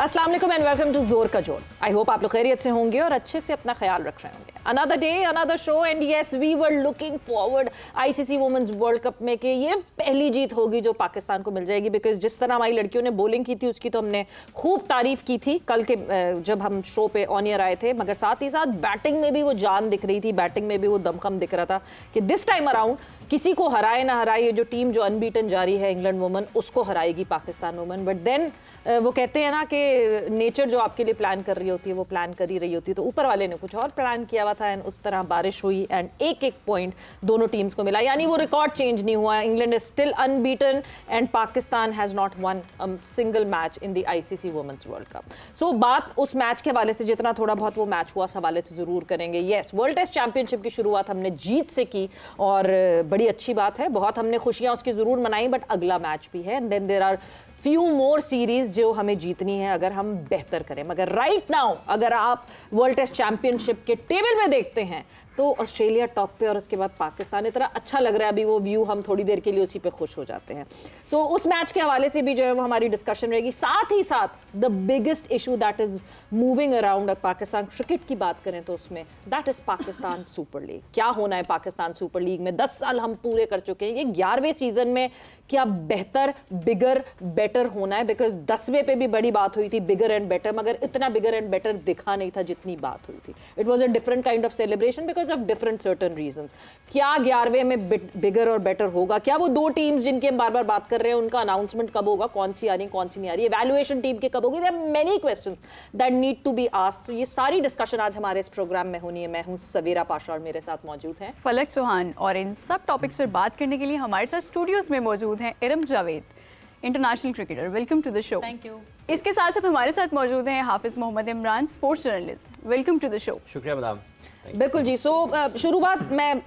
अस्सलाम वालेकुम and welcome to जोर का जोर। आई होप आप लोग खैरियत से होंगे और अच्छे से अपना ख्याल रख रहे होंगे। Another day another show and yes we were looking forward ICC women's world cup में कि ये पहली जीत होगी जो पाकिस्तान को मिल जाएगी, बिकॉज जिस तरह हमारी लड़कियों ने बॉलिंग की थी उसकी तो हमने खूब तारीफ की थी कल के जब हम शो पे ऑन ईयर आए थे, मगर साथ ही साथ बैटिंग में भी वो जान दिख रही थी, बैटिंग में भी वो दमखम दिख रहा था कि दिस टाइम अराउंड किसी को हराए ना हराए ये जो टीम जो अनबीटन जारी है इंग्लैंड वुमेन उसको हराएगी पाकिस्तान वुमेन। बट देन वो कहते हैं ना कि नेचर जो आपके लिए प्लान कर रही होती है वो प्लान कर ही रही होती है, तो ऊपर वाले ने कुछ और प्लान किया हुआ था एंड उस तरह बारिश हुई एंड एक एक पॉइंट दोनों टीम्स को मिला, यानी वो रिकॉर्ड चेंज नहीं हुआ। England is still unbeaten and Pakistan has not won single match in the ICC women's world cup. So बात उस मैच के हवाले से जितना थोड़ा बहुत वो मैच हुआ उस हवाले से जरूर करेंगे। यस, वर्ल्ड टेस्ट चैंपियनशिप की शुरुआत हमने जीत से की और बड़ी अच्छी बात है, बहुत हमने खुशियां उसकी जरूर मनाई, बट अगला मैच भी है and then there are few more series जो हमें जीतनी है अगर हम बेहतर करें। मगर राइट नाउ अगर आप वर्ल्ड टेस्ट चैंपियनशिप के टेबल में देखते हैं तो ऑस्ट्रेलिया टॉप पे और उसके बाद पाकिस्तान, इतना अच्छा लग रहा है अभी वो व्यू, हम थोड़ी देर के लिए उसी पे खुश हो जाते हैं। सो उस मैच के हवाले से भी जो है वो हमारी डिस्कशन रहेगी। साथ ही साथ the biggest issue that is moving around Pakistan cricket की बात करें तो उसमें that is Pakistan Super league. क्या होना है पाकिस्तान सुपर लीग में? 10 साल हम पूरे कर चुके हैं, ये 11वें सीजन में क्या बेहतर बिगर बेटर होना है? बिकॉज 10वें पे भी बड़ी बात हुई थी बिगर एंड बेटर, मगर इतना बिगर एंड बेटर दिखा नहीं था जितनी बात हुई थी। It was a different kind of celebration because of different certain reasons. क्या 11वें में बिगर और बेटर होगा? क्या वो दो टीम्स जिनकी हम बार बार बात कर रहे हैं उनका अनाउंसमेंट कब होगा? कौन सी आ रही कौन सी नहीं आ रही? इवैल्यूएशन टीम की कब होगी? There are many questions that need to be asked. तो ये सारी डिस्कशन आज हमारे इस प्रोग्राम में होनी है। मैं हूं सवेरा पाशा और मेरे साथ मौजूद हैं फलक चौहान, और इन सब टॉपिक्स पर बात करने के लिए हमारे साथ स्टूडियोज में मौजूद हैं Iram Javed, international cricketer. Welcome to the show. Thank you. इसके साथ साथ हमारे साथ मौजूद हैं Hafiz Mohammad Imran, sports journalist. Welcome to the show. शुक्रिया मैडम। बिल्कुल जी। सो शुरुआत मैं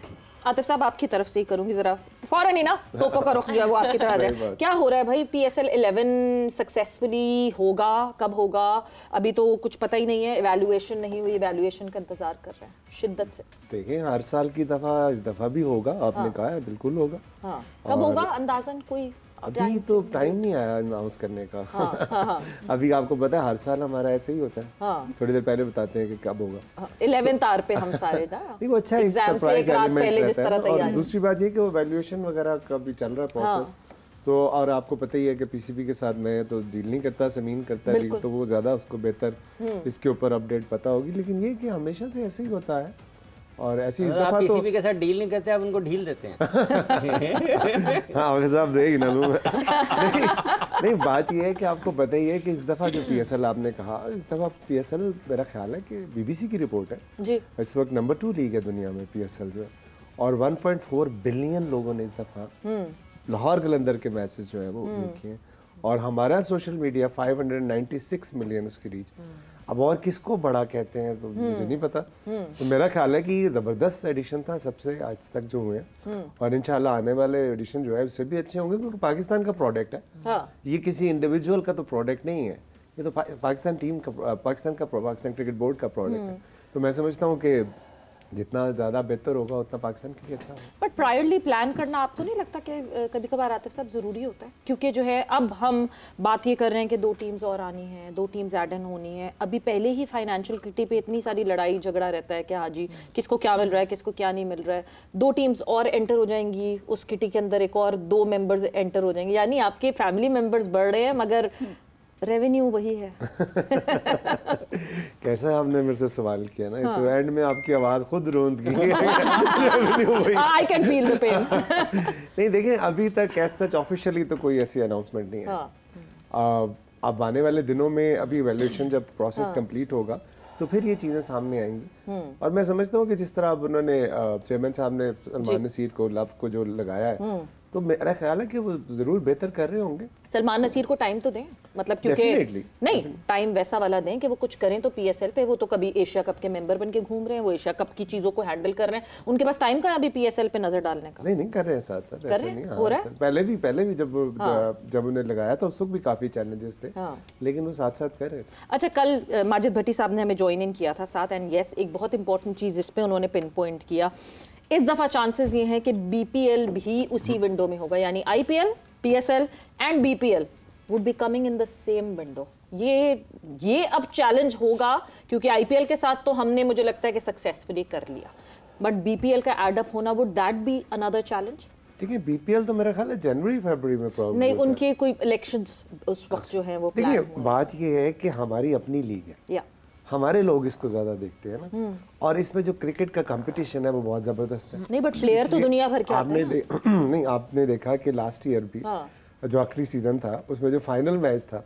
आतिफ साहब आपकी तरफ से ही करूंगी, जरा फौरन ही ना तोपों का रुख जो है वो आपकी तरह आ जाए। क्या हो रहा है भाई? PSL 11 सक्सेसफुली होगा? कब होगा? अभी तो कुछ पता ही नहीं है, इवैल्यूएशन नहीं हुई, इवैल्यूएशन का इंतजार कर रहे हैं शिद्दत से। देखिए हर साल की दफा इस दफा भी होगा, आपने कहा है बिल्कुल होगा। हाँ, कब होगा अंदाजन कोई अभी तो टाइम नहीं आया अनाउंस करने का। हाँ। अभी आपको पता है हर साल हमारा ऐसे ही होता है। हाँ। थोड़ी देर पहले बताते हैं कि कब होगा। 11 तार पे हम सारे ना वो अच्छा है, सरप्राइज एलिमेंट रहता है। और दूसरी बात ये कि वो वैल्यूएशन वगैरह का भी चल रहा है प्रोसेस। तो और आपको पता ही है कि पीसीबी के साथ मैं तो डील नहीं करता, समीन करता है डील, तो वो ज्यादा उसको बेहतर इसके ऊपर अपडेट पता होगी। लेकिन ये कि हमेशा से ऐसे ही होता है और ऐसी इस दफा तो पीसीबी के साथ डील नहीं करते, आप उनको ढील देते हैं। हाँ साहब देगी ना नहीं बात ये है कि आपको पता ही है कि इस दफा जो PSL आपने कहा, इस दफा PSL मेरा ख्याल है कि BBC की रिपोर्ट है जी, इस वक्त नंबर 2 लीग है दुनिया में PSL जो है, और 1.4 बिलियन लोगों ने इस दफा लाहौर कलंदर के मैचेस जो है वो देखे हैं, और हमारा सोशल मीडिया 596 मिलियन उसकी रीच। अब और किसको बड़ा कहते हैं तो मुझे नहीं पता। तो मेरा ख्याल है कि ये जबरदस्त एडिशन था सबसे आज तक जो हुए, और इंशाल्लाह आने वाले एडिशन जो है उससे भी अच्छे होंगे, क्योंकि पाकिस्तान का प्रोडक्ट है। हाँ। ये किसी इंडिविजुअल का तो प्रोडक्ट नहीं है, ये तो पाकिस्तान टीम का, पाकिस्तान क्रिकेट बोर्ड का प्रोडक्ट है। तो मैं समझता हूँ कि जितना ज़्यादा बेहतर होगा उतना पाकिस्तान के लिए अच्छा होगा। बट प्रायरली प्लान करना आपको नहीं लगता कि कभी कभार आतिफ साहब ज़रूरी होता है? क्योंकि जो है अब हम बात ये कर रहे हैं कि 2 टीम्स और आनी है, 2 टीम्स ऐड इन होनी है, अभी पहले ही फाइनेंशियल किटी पे इतनी सारी लड़ाई झगड़ा रहता है कि हाँ जी किसको क्या मिल रहा है किसको क्या नहीं मिल रहा है। 2 टीम्स और एंटर हो जाएंगी उस किटी के अंदर, एक और 2 मेंबर्स एंटर हो जाएंगे, यानी आपके फैमिली मेंबर्स बढ़ रहे हैं मगर रेवेन्यू वही है। कैसा आपने मेरे से सवाल किया ना, तो एंड में आपकी आवाज खुद रोंद गई। रेवेन्यू वही। I can feel the pain। नहीं देखिए अभी तक ऐसा सच ऑफिशियली तो कोई ऐसी अनाउंसमेंट नहीं है। अब आने वाले दिनों में अभी वैल्यूएशन जब प्रोसेस कंप्लीट होगा तो फिर ये चीजें सामने आएंगी। और मैं समझता हूँ कि जिस तरह अब उन्होंने चेयरमैन साहब ने सलमान नसीर को लव को जो लगाया है, तो मेरा ख्याल है कि वो जरूर बेहतर कर रहे होंगे। सलमान नसीर को टाइम तो दें, मतलब क्योंकि नहीं टाइम वैसा वाला दें कि वो कुछ करें तो PSL पे। वो तो कभी एशिया कप के मेंबर बन के घूम रहे हैं, वो एशिया कप की चीजों को हैंडल कर रहे हैं, उनके पास टाइम का अभी PSL पे नजर डालने का नहीं कर रहे हैं। साथ साथ ऐसा नहीं हो रहा है। पहले भी जब उन्हें लगाया था उस वक्त भी काफी चैलेंजेस थे, लेकिन वो साथ साथ कर रहे थे। अच्छा, कल माजिद भट्टी साहब ने हमें ज्वाइन इन किया था साथ, एंड यस एक बहुत इंपॉर्टेंट चीज इस पे उन्होंने पिन पॉइंट किया, इस दफा चांसेस ये हैं कि BPL भी उसी विंडो में होगा, यानी IPL, PSL and BPL would be coming in the same window. ये अब चैलेंज होगा, क्योंकि आईपीएल के साथ तो हमने मुझे लगता है कि सक्सेसफुली कर लिया, बट बीपीएल का एड अप होना, would that be another challenge? देखिए बीपीएल तो मेरा ख्याल है जनवरी फरवरी में प्रॉब्लम नहीं, उनके कोई इलेक्शंस उस वक्त जो है वो प्लान देखिए बात ये है कि हमारी अपनी लीग है, या हमारे लोग इसको ज्यादा देखते हैं ना, और इसमें जो क्रिकेट का कंपटीशन है वो बहुत जबरदस्त है। नहीं, बट प्लेयर तो दुनिया भर के आते हैं ना। नहीं, आपने देखा कि लास्ट ईयर भी जो आखिरी सीजन था उसमें जो फाइनल मैच था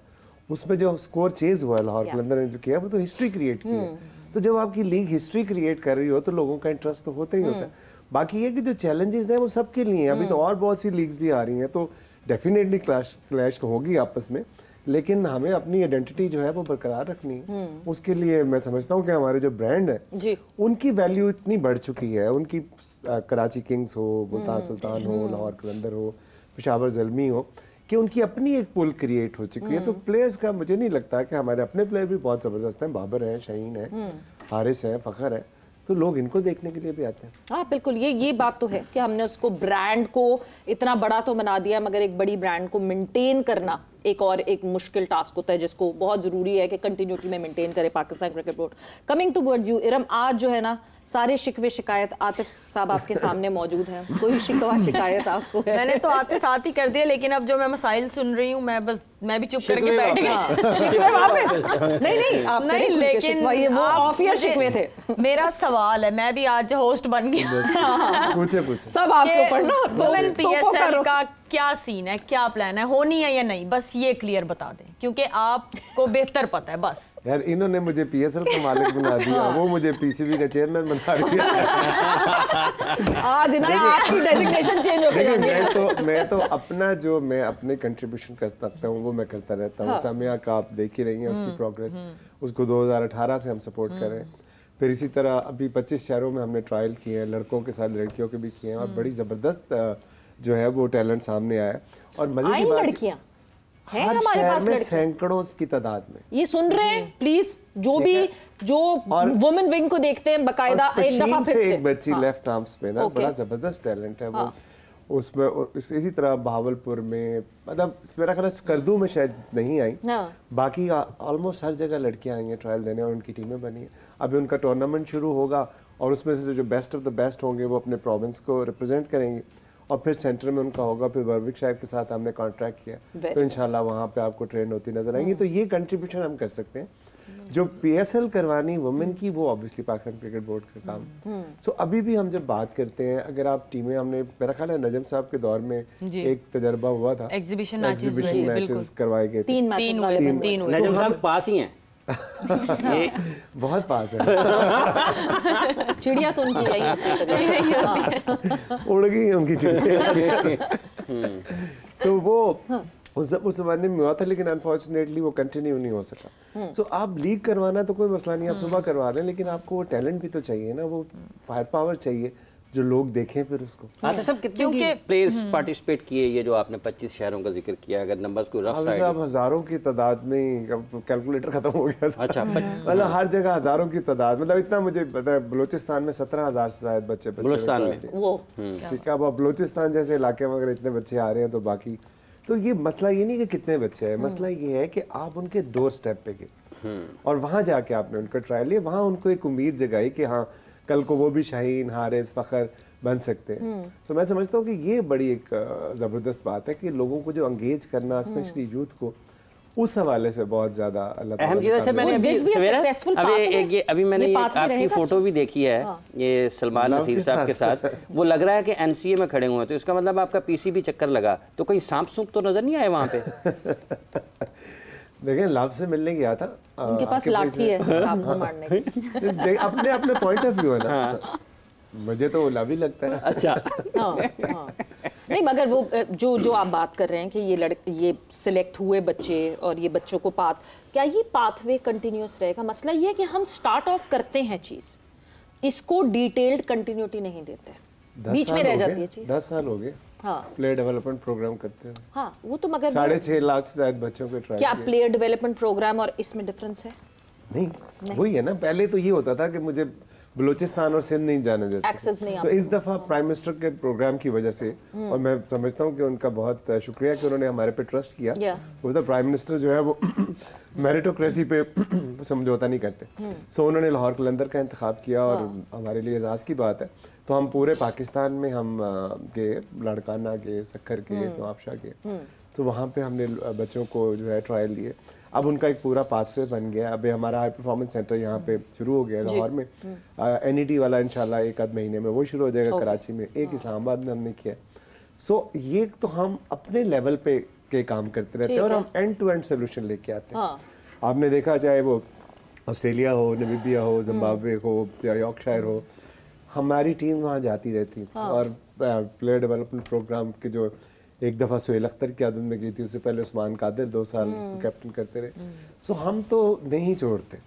उसमें जो स्कोर चेज हुआ लाहौर कलंदर ने जो किया वो तो हिस्ट्री क्रिएट की है। तो जब आपकी लीग हिस्ट्री क्रिएट कर रही हो तो लोगों का इंटरेस्ट तो होता ही होता है। बाकी ये कि जो चैलेंजेस हैं वो सबके लिए हैं, अभी तो और बहुत सी लीग्स भी आ रही हैं, तो डेफिनेटली क्लैश होगी आपस में, लेकिन हमें अपनी आइडेंटिटी जो है वो बरकरार रखनी है। उसके लिए मैं समझता हूँ कि हमारे जो ब्रांड है उनकी वैल्यू इतनी बढ़ चुकी है, उनकी कराची किंग्स हो, मुल्तान सुल्तान हो, लाहौर कलंदर हो, पेशावर ज़ल्मी हो, कि उनकी अपनी एक पुल क्रिएट हो चुकी है। तो प्लेयर्स का मुझे नहीं लगता कि हमारे अपने प्लेयर भी बहुत ज़बरदस्त हैं, बाबर हैं, शाहीन है, हारिस हैं, फ़खर है, तो लोग इनको देखने के लिए भी आते हैं। हाँ बिल्कुल, ये बात तो है कि हमने उसको ब्रांड को इतना बड़ा तो बना दिया, मगर एक बड़ी ब्रांड को मेंटेन करना एक मुश्किल टास्क होता है, जिसको बहुत जरूरी है कि कंटिन्यूटी में मेंटेन करे Pakistan cricket board. Coming towards you Iram, आज जो है ना सारे शिकवे शिकायत आतिफ साहब आपके सामने मौजूद हैं, कोई शिकवा शिकायत आपको है? मैंने तो आते साथ ही कर दिया, लेकिन अब जो मैं मसाइल सुन रही हूँ मैं भी चुप करके बैठ गई। शिकवे वापस नहीं आप नहीं, लेकिन वो ऑफ ईयर शिकवे थे। मेरा सवाल है, मैं भी आज होस्ट बन गया। पूछे सब आपको पढ़ना। वुमेन पीएसएल का क्या सीन है, क्या प्लान है, होनी है या नहीं, बस ये क्लियर बता दें, क्योंकि आपको बेहतर पता है। बस यार इन्होंने मुझे पीएसएल का मालिक बना दिया, वो मुझे पीसीबी का चेयरमैन बना दिया। आज ना आपकी डेजिग्नेशन चेंज हो गई। मैं तो अपना जो मैं अपने कंट्रीब्यूशन कर सकता हूँ वो मैं करता रहता हूँ। सामिया का आप देख ही रही हैं उसकी प्रोग्रेस, उसको 2018 से हम सपोर्ट कर रहे हैं। फिर इसी तरह अभी 25 शहरों में हमने ट्रायल किए हैं, लड़कों के साथ लड़कियों के भी किए हैं, और बड़ी ज़बरदस्त जो है वो टैलेंट सामने आया है। और मजे की बात लड़कियां हैं हर हमारे पास, शहर में सैकड़ों की तादाद में। ये सुन रहे हैं प्लीज, जो वुमेन विंग को देखते हैं बकायदा एक दफा फिर से एक बच्ची लेफ्ट आर्म्स पे ना बड़ा जबरदस्त टैलेंट है वो, उसमें इसी तरह बहावलपुर में, मतलब मेरा ख्याल स्कर्दू में शायद नहीं आई, बाकी ऑलमोस्ट हर जगह लड़कियां आई हैं ट्रायल देने और उनकी टीमें बनी हैं। अभी उनका टूर्नामेंट शुरू होगा और उसमें से जो बेस्ट ऑफ द बेस्ट होंगे वो अपने प्रोविंस को रिप्रेजेंट करेंगे, और फिर सेंटर में उनका होगा। फिर बर्विकशायर के साथ हमने कॉन्ट्रैक्ट किया, तो इंशाल्लाह वहाँ पे आपको ट्रेन होती नजर आएंगी। तो ये कंट्रीब्यूशन हम कर सकते हैं। जो पीएसएल करवानी वुमेन की वो ऑब्वियसली पाकिस्तान क्रिकेट बोर्ड का काम। सो अभी भी हम जब बात करते हैं, अगर आप टीमें, हमने मेरा ख्याल है नजम साहब के दौर में एक तजर्बा हुआ था, एग्जीबिशन मैचेस करवाए गए थे, 3 नजम साहब पास ही हैं। ये बहुत पास है। चिड़िया तो उनकी यही उड़ गई उनकी चिड़िया। तो वो उस जमाने में हुआ था, लेकिन अनफॉर्चुनेटली वो कंटिन्यू नहीं हो सका। सो आप लीग करवाना तो कोई मसला नहीं, आप सुबह करवा रहे हैं, लेकिन आपको वो टैलेंट भी तो चाहिए ना, वो फायर पावर चाहिए जो लोग देखें फिर उसको। आते सब कितने प्लेयर्स पार्टिसिपेट किए, ये जो आपने 25 शहरों का जिक्र किया, अगर नंबर्स को रफ साइड साहब हजारों की तादाद में, कैलकुलेटर खत्म हो गया था। अच्छा, मतलब हर जगह हजारों की तादाद, मतलब इतना मुझे पता है बलूचिस्तान में 17,000 से शायद बच्चे बलूचिस्तान में वो ठीक है। अब बलूचिस्तान जैसे इलाके में अगर इतने बच्चे आ रहे हैं तो बाकी तो ये मसला ये नहीं कि कितने बच्चे हैं, मसला ये है कि आप उनके डोर स्टेप पे गए और वहां जाके आपने उनका ट्रायल लिया, वहां उनको एक उम्मीद जगाई कि हाँ कल को वो भी शाहीन, हारिस, फखर बन सकते हैं। तो मैं समझता हूँ कि ये बड़ी एक ज़बरदस्त बात है कि लोगों को जो एंगेज करना, स्पेशली यूथ को, उस हवाले से बहुत ज़्यादा अहम चीज़ है। मैंने अभी मैंने ये आपकी फ़ोटो भी देखी है, ये सलमान नसीर साहब के साथ, वो लग रहा है कि एनसीए में खड़े हुए हैं, तो इसका मतलब आपका पीसीबी चक्कर लगा, तो कहीं सांप सूप तो नज़र नहीं आए वहाँ पे? देखिए लव से मिलने गया था, उनके पास लाठी है सांप को मारने की। अपने अपने पॉइंट ऑफ व्यू है ना, मुझे तो लव ही लगता है। अच्छा हाँ। नहीं मगर वो जो आप बात कर रहे हैं कि ये सिलेक्ट हुए बच्चे और ये बच्चों को क्या ये पाथवे कंटिन्यूस रहेगा? मसला ये है कि हम स्टार्ट ऑफ करते हैं चीज, इसको डिटेल्ड कंटिन्यूटी नहीं देते, बीच में रह जाती है चीज। 10 साल हो गए हाँ प्लेयर डेवलपमेंट प्रोग्राम करते हैं। हाँ वो तो मगर 6.5 लाख से ज्यादा बच्चों को ट्राई क्या प्लेयर डेवलपमेंट प्रोग्राम और इसमें डिफरेंस है? नहीं वही है ना, पहले तो ये होता था कि मुझे बलूचिस्तान और सिंध नहीं जाने देते, एक्सेस नहीं। तो इस दफ़ा प्राइम मिनिस्टर के प्रोग्राम की वजह से, और मैं समझता हूँ कि उनका बहुत शुक्रिया कि उन्होंने हमारे पे ट्रस्ट किया। वो तो प्राइम मिनिस्टर जो है वो मेरिटोक्रेसी पे समझौता नहीं करते। सो उन्होंने लाहौर कलंदर का इंतखाब किया और हमारे लिए एजाज़ की बात है। तो हम पूरे पाकिस्तान में हम गए, लाड़काना के, सक्खर के, नवाबशाह के, तो वहाँ पे हमने बच्चों को जो है ट्रायल लिए। अब उनका एक पूरा पाथवे बन गया। अभी हमारा हाई परफॉर्मेंस सेंटर यहाँ पे शुरू हो गया लाहौर में, NET वाला इंशाल्लाह एक आध महीने में वो शुरू हो जाएगा कराची में, एक इस्लामाबाद में हमने किया। सो ये तो हम अपने लेवल पे के काम करते रहते हैं और हम एंड टू एंड सोल्यूशन लेके आते हैं। आपने देखा चाहे वो ऑस्ट्रेलिया हो, नामीबिया हो, जिम्बाब्वे हो या यॉर्कशायर हो, हमारी टीम वहाँ जाती रहती और प्लेयर डेवलपमेंट प्रोग्राम के जो एक दफ़ा सुहेल अख्तर की आदत में गई थी, उससे पहले उस्मान कादिर 2 साल उसको कैप्टन करते रहे। सो हम तो नहीं छोड़ते,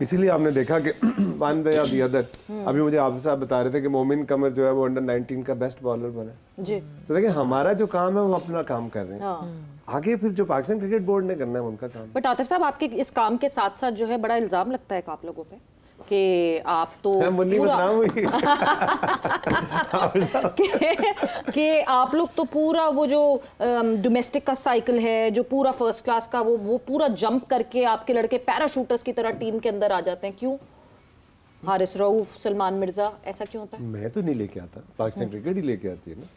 इसीलिए आपने देखा कि वन वे और दी अदर, अभी मुझे आप साहब बता रहे थे कि मोमिन कमर जो है वो अंडर 19 का बेस्ट बॉलर बना जी। तो देखिए हमारा जो काम है वो अपना काम कर रहे हैं, आगे फिर जो पाकिस्तान क्रिकेट बोर्ड ने करना है उनका काम। बट आतिफ साहब, आपके इस काम के साथ साथ जो है बड़ा इल्जाम लगता है आप लोगों पे कि आप तो कि आप लोग तो पूरा वो जो डोमेस्टिक का साइकिल है, जो पूरा फर्स्ट क्लास का वो पूरा जंप करके आपके लड़के पैराशूटर्स की तरह टीम के अंदर आ जाते हैं। क्यों? हारिस रऊफ, सलमान मिर्जा, ऐसा क्यों होता है? मैं तो नहीं लेके आता, पाकिस्तान क्रिकेट ही लेके आती है ना।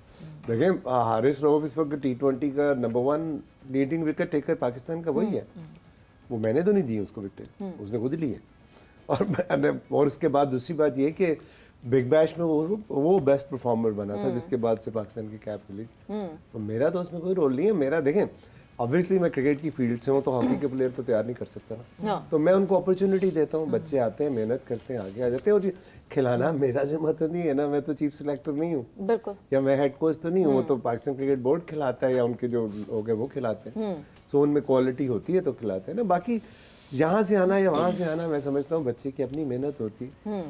देखें हारिस रऊफ इस वक्त T20 का number 1 leading wicket taker Pakistan का वही है। वो मैंने तो नहीं दी उसको विकेट, उसने खुद ही ली है। और उसके बाद दूसरी बात ये कि बिग बैश में वो बेस्ट परफॉर्मर बना था, जिसके बाद से पाकिस्तान की कैप मिली। तो मेरा तो उसमें कोई रोल नहीं है। मेरा देखें ऑब्वियसली मैं क्रिकेट की फील्ड से हूँ, तो हॉकी के प्लेयर तो तैयार नहीं कर सकता ना, तो मैं उनको अपॉर्चुनिटी देता हूँ। बच्चे आते हैं, मेहनत करते हैं, आगे आ जाते हैं। और खिलाना मेरा जिम्मा तो नहीं है ना, मैं तो चीफ सिलेक्टर नहीं हूँ बिल्कुल, या मैं हेड कोच तो नहीं हूँ। वो तो पाकिस्तान क्रिकेट बोर्ड खिलाता है या उनके जो लोग हैं वो खिलाते हैं। सो उनमें क्वालिटी होती है तो खिलाते हैं ना। बाकी यहाँ से आना या वहाँ से आना, मैं समझता हूँ बच्चे की अपनी मेहनत होती है।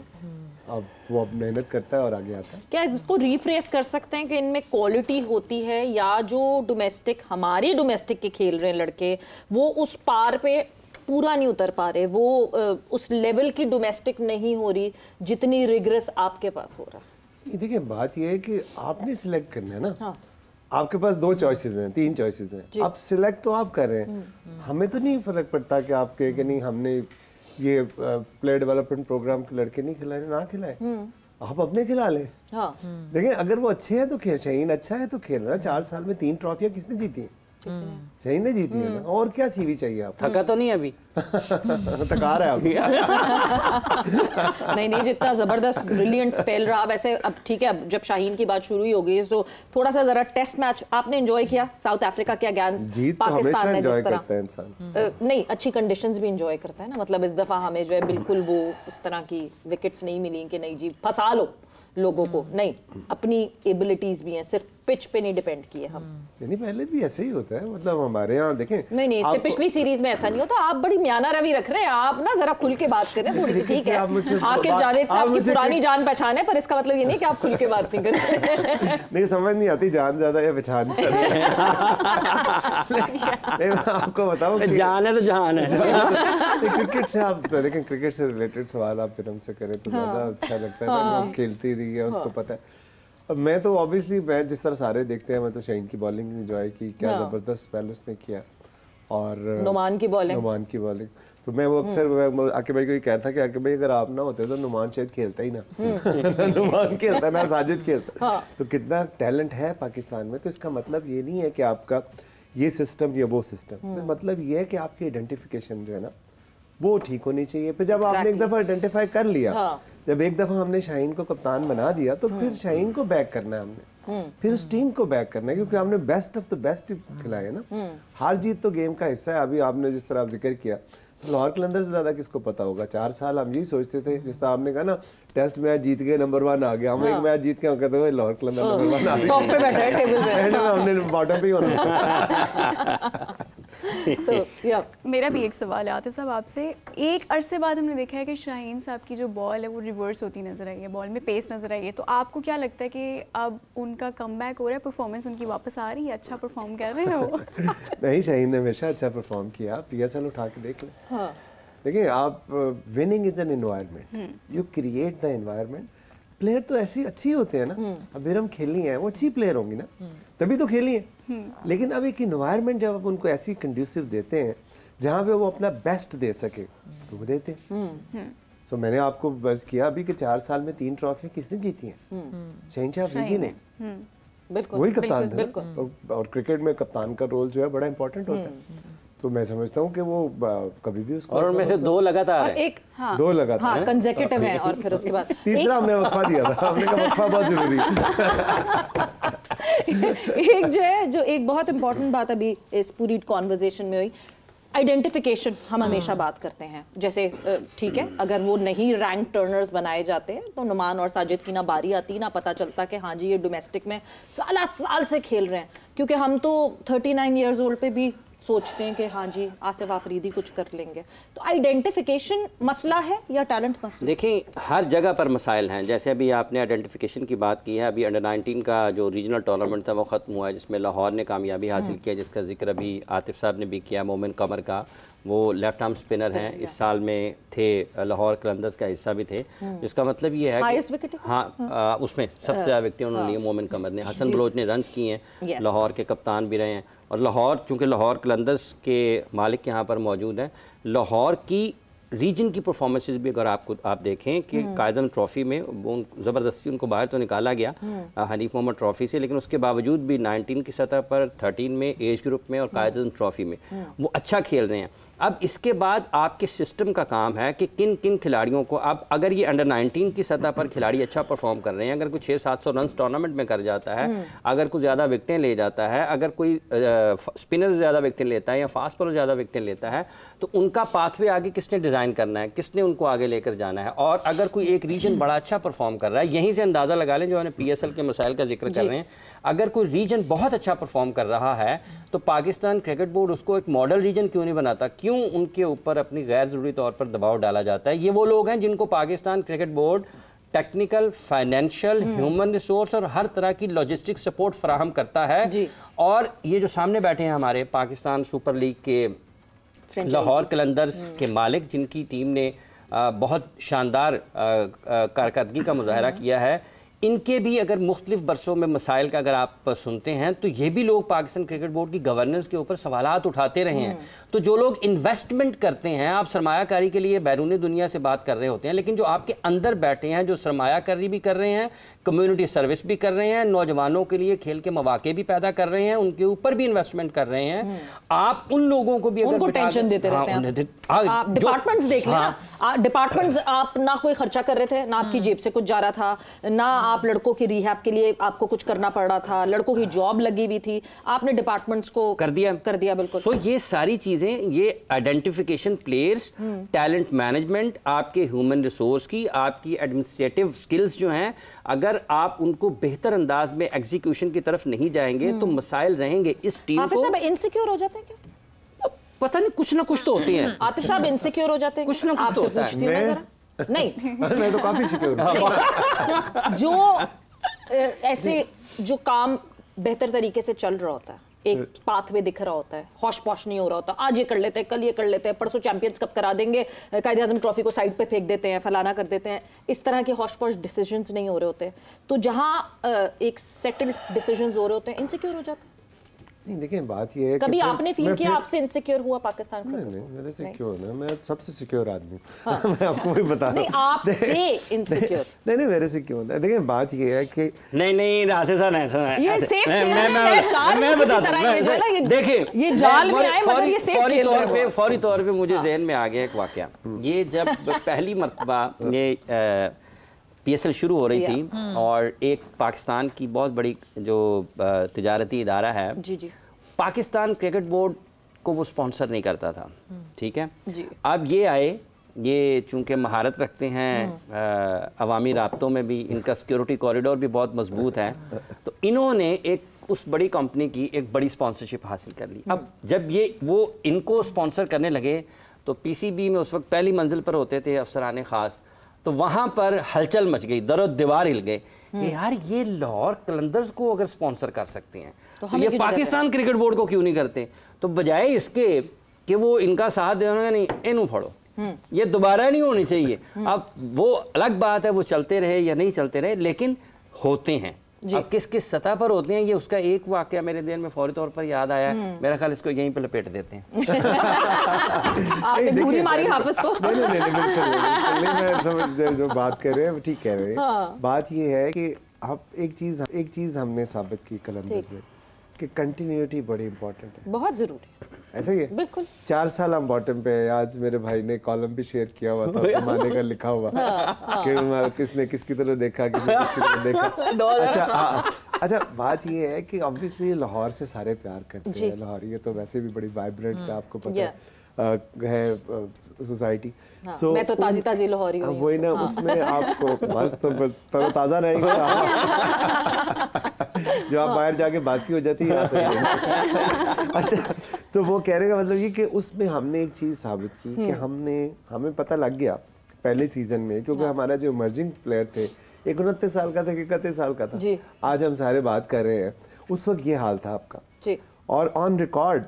अब वो मेहनत करता है और आगे आता है। क्या इसको रिफ्रेश कर सकते हैं कि इनमें क्वालिटी होती है, या जो डोमेस्टिक हमारे डोमेस्टिक के खेल रहे हैं लड़के, वो उस पार पे पूरा नहीं उतर पा रहे, वो उस लेवल की डोमेस्टिक नहीं हो रही जितनी रिग्रेस आपके पास हो रहा है? देखिए बात ये है कि आपने सिलेक्ट करना है ना। हाँ। आपके पास 2 चॉइसेस हैं, 3 चॉइसेस हैं, आप सिलेक्ट तो आप कर रहे हैं। हमें तो नहीं फर्क पड़ता कि आप कहे कि नहीं हमने ये प्लेयर डेवलपमेंट प्रोग्राम के लड़के नहीं खिलाए, ना खिलाए, आप अपने खिला लें। हाँ। देखिए अगर वो अच्छे हैं तो खेल, शाहीन अच्छा है तो खेल रहा है। 4 साल में 3 ट्रॉफियां किसने जीती? शाहीन ने जीती है ना। और क्या सीवी चाहिए आप? थका तो नहीं अभी? थका रहा है अभी। नहीं, जितना जबरदस्त ब्रिलियंट स्पेल रहा वैसे। अब ठीक है, अब जब शाहीन की बात शुरू ही हो गई तो थोड़ा सा जरा टेस्ट मैच आपने एंजॉय किया साउथ अफ्रीका के अगेंस्ट पाकिस्तान ने जिस तरह, नहीं अच्छी कंडीशंस भी एंजॉय करता है ना। मतलब इस दफा हमें जो है बिल्कुल वो उस तरह की विकेट्स नहीं मिली कि नहीं जी फंसा लो लोगों को, नहीं, अपनी एबिलिटीज भी हैं, सिर्फ पिच पे नहीं डिपेंड किए हम। नहीं पहले भी ऐसे ही होता है, मतलब हमारे यहाँ देखें। नहीं इससे पिछली सीरीज में ऐसा नहीं होता। आप बड़ी म्याना रवि रख रहे हैं, आप ना जरा खुल के बात करें थोड़ी सी, ठीक है? आकिब जावेद साहब की पुरानी जान पहचान है, पर इसका मतलब ये नहीं कि आप खुल के बात नहीं करते। नहीं समझ नहीं आती जान ज्यादा या पहचान। आपको बताओ जान है तो जान है। क्रिकेट से आप देखें, क्रिकेट से रिलेटेड सवाल आप फिर हमसे करें तो ज्यादा अच्छा लगता है। खेलती रही है, उसको पता है। अब मैं तो ऑब्वियसली मैं जिस तरह सारे देखते हैं, मैं तो शाहीन की बॉलिंग एंजॉय की, क्या जबरदस्त स्पेल उसने किया, और नुमान की बॉलिंग तो मैं वो अक्सर आकिब भाई को ही कहता कि आकिब भाई अगर आप ना होते तो नुमान शायद खेलता ही ना। नुमान खेलता ना, साजिद खेलता। तो कितना टैलेंट है पाकिस्तान में। तो इसका मतलब ये नहीं है कि आपका ये सिस्टम या वो सिस्टम, मतलब ये है कि आपकी आइडेंटिफिकेशन जो है ना वो ठीक होनी चाहिए। फिर जब आपने एक दफा आइडेंटिफाई कर लिया, जब एक दफा हमने शाहीन को कप्तान बना दिया, तो फिर शाहीन को बैक करना है हमने, फिर उस टीम को बैक करना है, क्योंकि हमने बेस्ट ऑफ द बेस्ट खिलाए है ना। हार जीत तो गेम का हिस्सा है। अभी आपने जिस तरह जिक्र किया, तो लाहौर कलंदर से ज्यादा किसको पता होगा? 4 साल हम यही सोचते थे, जिस तरह आपने कहा ना टेस्ट मैच जीत के नंबर 1 आ गया, हम एक मैच जीत के हम कहते हैं लाहौर कलंदर नंबर 1 आ गया, टॉप पे बैठा है टेबल पे, हमने बॉटम पे ही होना। मेरा भी एक सवाल है आतिफ साहब आपसे। एक अरसे बाद हमने देखा है कि शाहीन साहब की जो बॉल है वो रिवर्स होती नजर आई है, बॉल में पेस नजर आई है, तो आपको क्या लगता है कि अब उनका कमबैक हो रहा है, परफॉर्मेंस उनकी वापस आ रही है, अच्छा परफॉर्म कर रहे हैं वो? नहीं, शाहीन ने हमेशा अच्छा परफॉर्म किया, PSL उठा के देख लें। देखिए आप winning is an environment, you create the environment. Player तो ऐसी अच्छी होते हैं ना, अब हम खेली हैं वो अच्छी प्लेयर होंगी ना, तभी तो खेली है। लेकिन अब एक इन्वायरमेंट जब आप उनको ऐसी कंड्यूसिव देते हैं जहाँ पे वो अपना बेस्ट दे सके तो वो देते हैं। सो मैंने आपको बस किया अभी कि 4 साल में 3 ट्रॉफियां किसने जीती हैं? शहनशाह अफरीदी ने, वही कप्तान था। और क्रिकेट में कप्तान का रोल जो है बड़ा इंपॉर्टेंट होता है। तो मैं समझता हूँ कि वो कभी भी उसको, और उनमें से 2 लगातार है, एक 2 लगातार कंसेक्यूटिव है, और फिर उसके बाद तीसरा हमने वक्फा दिया था। हमने कहा वक्फा बहुत जरूरी है। एक जो है, जो एक बहुत इंपॉर्टेंट बात अभी इस पूरी कॉन्वर्जेशन में हुई, आइडेंटिफिकेशन। हम हमेशा बात करते हैं, जैसे ठीक है अगर वो नहीं रैंक टर्नर्स बनाए जाते हैं तो नुमान और साजिद की ना बारी आती, ना पता चलता कि हाँ जी ये डोमेस्टिक में साल से खेल रहे हैं। क्योंकि हम तो 39 ईयर्स ओल्ड पे भी सोचते हैं कि हाँ जी आसिफ आफरीदी कुछ कर लेंगे। तो आइडेंटिफिकेशन मसला है या टैलेंट मसला? देखिए हर जगह पर मसाइल हैं। जैसे अभी आपने आइडेंटिफिकेशन की बात की है, अभी अंडर 19 का जो रीजनल टूर्नामेंट था वो ख़त्म हुआ है, जिसमें लाहौर ने कामयाबी हासिल किया, जिसका जिक्र अभी आतिफ साहब ने भी किया। मोमिन कमर का, वो लेफ्ट आर्म स्पिनर हैं, इस साल में थे, लाहौर कलंदर्स का हिस्सा भी थे। जिसका मतलब ये है कि हाँ उसमें सबसे ज़्यादा विकेटें उन्होंने लिए मोमिन कमर ने। हसन बलोच ने रन्स किए हैं, लाहौर के कप्तान भी रहे हैं। और लाहौर, चूँकि लाहौर कलंदर्स के मालिक यहाँ पर मौजूद हैं, लाहौर की रीजन की परफॉर्मेंसेस भी अगर आप देखें कि कायदम ट्रॉफ़ी में वो ज़बरदस्ती उनको बाहर तो निकाला गया हनीफ मोहम्मद ट्रॉफ़ी से, लेकिन उसके बावजूद भी 19 की सतह पर, 13 में एज ग्रुप में और कायदम ट्रॉफ़ी में वो अच्छा खेल रहे हैं। अब इसके बाद आपके सिस्टम का काम है कि किन किन खिलाड़ियों को, अब अगर ये अंडर 19 की सतह पर खिलाड़ी अच्छा परफॉर्म कर रहे हैं, अगर कोई 600-700 रन टूर्नामेंट में कर जाता है, अगर कोई ज़्यादा विकटें ले जाता है, अगर कोई स्पिनर ज़्यादा विकटें लेता है या फास्ट बॉलर ज़्यादा विकटें लेता है, तो उनका पाथवे आगे किसने डिज़ाइन करना है, किसने उनको आगे लेकर जाना है। और अगर कोई एक रीजन बड़ा अच्छा परफॉर्म कर रहा है, यहीं से अंदाज़ा लगा लें, जो हमने PSL के मसाइल का जिक्र कर रहे हैं, अगर कोई रीजन बहुत अच्छा परफॉर्म कर रहा है तो पाकिस्तान क्रिकेट बोर्ड उसको एक मॉडल रीजन क्यों नहीं बनाता? क्यों उनके ऊपर अपनी गैर ज़रूरी तौर पर दबाव डाला जाता है? ये वो लोग हैं जिनको Pakistan cricket board technical, financial, human resource और हर तरह की लॉजिस्टिक सपोर्ट फराहम करता है। और ये जो सामने बैठे हैं हमारे पाकिस्तान सुपर लीग के लाहौर कलंदर्स के मालिक, जिनकी टीम ने बहुत शानदार कारकर्दगी का मुजाहरा किया है, इनके भी अगर मुख्तलिफ बरसों में मसाइल का अगर आप सुनते हैं तो ये भी लोग पाकिस्तान क्रिकेट बोर्ड की गवर्नेंस के ऊपर सवालात उठाते रहे हैं। तो जो लोग इन्वेस्टमेंट करते हैं, आप सरमायाकारी के लिए बैरूनी दुनिया से बात कर रहे होते हैं, लेकिन जो आपके अंदर बैठे हैं, जो सरमायाकारी भी कर रहे हैं, कम्युनिटी सर्विस भी कर रहे हैं, नौजवानों के लिए खेल के मौके भी पैदा कर रहे हैं, उनके ऊपर भी इन्वेस्टमेंट कर रहे हैं, आप उन लोगों को भी अगर टेंशन देते रहते हैं। आप डिपार्टमेंट्स देख लें, डिपार्टमेंट्स आप ना कोई खर्चा कर रहे थे, ना आपकी जेब से कुछ जा रहा था, ना आप लड़कों की रिहैब के लिए आपको कुछ करना पड़ रहा था, लड़कों की जॉब लगी हुई थी, आपने डिपार्टमेंट्स को कर दिया बिल्कुल। सो ये सारी चीजें, ये आइडेंटिफिकेशन, प्लेयर्स, टैलेंट मैनेजमेंट, आपके ह्यूमन रिसोर्स की, आपकी एडमिनिस्ट्रेटिव स्किल्स जो हैं, अगर आप उनको बेहतर अंदाज में एग्जीक्यूशन की तरफ नहीं जाएंगे तो मसाइल रहेंगे। इस टीम को इनसिक्योर हो जाते हैं क्या? पता नहीं, कुछ ना कुछ तो होते हैं। आतिफ साहब इनसिक्योर हो जाते हैं, कुछ ना कुछ तो होता है। नहीं मैं तो काफी सिक्योर हूं। जो ऐसे जो काम बेहतर तरीके से चल रहा होता है, एक पाथवे दिख रहा होता है, हौश पौश नहीं हो रहा होता, आज ये कर लेते हैं, कल ये कर लेते हैं, परसों चैंपियंस कप करा देंगे, कायदे आज़म ट्रॉफी को साइड पे फेंक देते हैं, फलाना कर देते हैं, इस तरह के हौश पौश डिसीजंस नहीं हो रहे होते। तो जहां एक सेटल्ड डिसीजंस हो रहे होते हैं, इनसिक्योर हो जाते हैं। नहीं देखिए बात ये है, कभी आपने फील किया आपसे इनसिक्योर हुआ पाकिस्तान? नहीं मेरे से क्यों ना, मैं सबसे सिक्योर आदमी हूँ। मैं आपको भी बता रहा हूँ। नहीं आपसे इनसिक्योर नहीं मेरे से क्यों ना। देखिए बात ये है कि नहीं राशि साहब नहीं, ये सेफ मैं बताता हूँ। देखिए ये जाल में आए मतलब ये सेफ फौरी तौर पे मुझे जहन में आ गया एक वाकया। ये जब पहली मर्तबा ये PSL शुरू हो रही थी और एक पाकिस्तान की बहुत बड़ी जो तिजारती इदारा है, पाकिस्तान क्रिकेट बोर्ड को वो स्पॉन्सर नहीं करता था, ठीक है। अब ये आए, ये चूँकि महारत रखते हैं अवामी राब्तों में भी, इनका सिक्योरिटी कॉरिडोर भी बहुत मजबूत है, तो इन्होंने एक उस बड़ी कंपनी की एक बड़ी स्पॉन्सरशिप हासिल कर ली। अब जब ये वो इनको स्पॉन्सर करने लगे तो PCB में उस वक्त पहली मंजिल पर होते थे अफसरान ख़ास, तो वहाँ पर हलचल मच गई, दरो दीवार हिल गए। यार ये लाहौर कलंदर्स को अगर स्पॉन्सर कर सकते हैं तो ये पाकिस्तान क्रिकेट बोर्ड को क्यों नहीं करते? तो बजाय इसके कि वो इनका साथ देना, नहीं इनू फड़ो, ये दोबारा नहीं होनी चाहिए। अब वो अलग बात है वो चलते रहे या नहीं चलते रहे, लेकिन होते हैं। अब किस किस सतह पर होते हैं, ये उसका एक वाकया मेरे दिल में फौरी तौर पर याद आया। मेरा ख्याल इसको यहीं पे लपेट देते हैं। आपने घूरी मारी हाफिज को। नहीं, मैं समझ जो बात कर रहे हैं ठीक कह रहे हैं। बात ये है कि आप एक चीज हमने साबित की कलंदर्स में कि कंटिन्यूटी बड़ी इंपॉर्टेंट है, बहुत जरूरी है। ऐसा ही है, बिल्कुल। 4 साल हम बॉटम पे, आज मेरे भाई ने कॉलम भी शेयर किया हुआ था जमाने का लिखा हुआ कि किसने किसकी तरह देखा, किसने किसकी तरह देखा। अच्छा बात ये है कि ऑब्वियसली लाहौर से सारे प्यार करते हैं, लाहौर ये तो वैसे भी बड़ी वाइब्रेंट है, आपको पता है सोसाइटी। हाँ, मैं तो ताजी लाहौरी हूँ। वही ना, उसमें आपको बस तो तरोताजा रहेगा। जो आप बाहर जाके बासी हो जाती है यहाँ से। अच्छा, तो वो कहने का मतलब ये कि उसमें हमने एक चीज़ साबित की कि हमें पता लग गया पहले सीजन में, क्योंकि हमारा जो इमर्जिंग प्लेयर थे, एक 29 साल का था, 31 साल का था, आज हम सारे बात कर रहे हैं, उस वक्त ये हाल था आपका। और ऑन रिकॉर्ड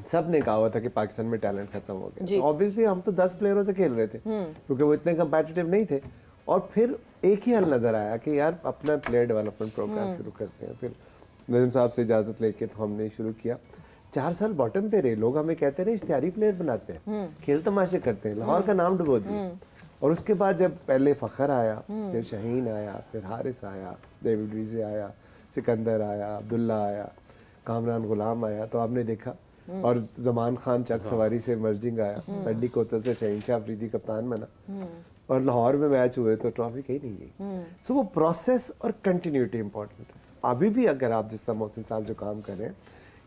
सब ने कहा हुआ था कि पाकिस्तान में टैलेंट खत्म हो गया। ऑब्वियसली हम तो 10 प्लेयरों से खेल रहे थे क्योंकि वो इतने कंपेटिटिव नहीं थे। और फिर एक ही हल नजर आया कि यार अपना प्लेयर डेवलपमेंट प्रोग्राम शुरू करते हैं। फिर नज़ीम साहब से इजाजत लेके तो हमने शुरू किया। 4 साल बॉटम पे रहे, लोग हमें कहते रहे इश्तिहारी प्लेयर बनाते हैं, खेल तमाशे करते हैं, लाहौर का नाम डुबो दिए। और उसके बाद जब पहले फ़खर आया, फिर शाहीन आया, फिर हारिस आया, डेविड वीज़े आया, सिकंदर आया, अब्दुल्ला आया, कामरान गुलाम आया, तो आपने देखा। और जमान खान चक सवारी से मर्जिंग आया, अड्डी कोतल से शहीन शाह अफरीदी कप्तान बना, और लाहौर में मैच हुए तो ट्रॉफी कहीं नहीं गई। सो वो प्रोसेस और कंटिन्यूटी इंपॉर्टेंट है। अभी भी अगर आप जिस तरह मोहसिन साहब जो काम कर रहे हैं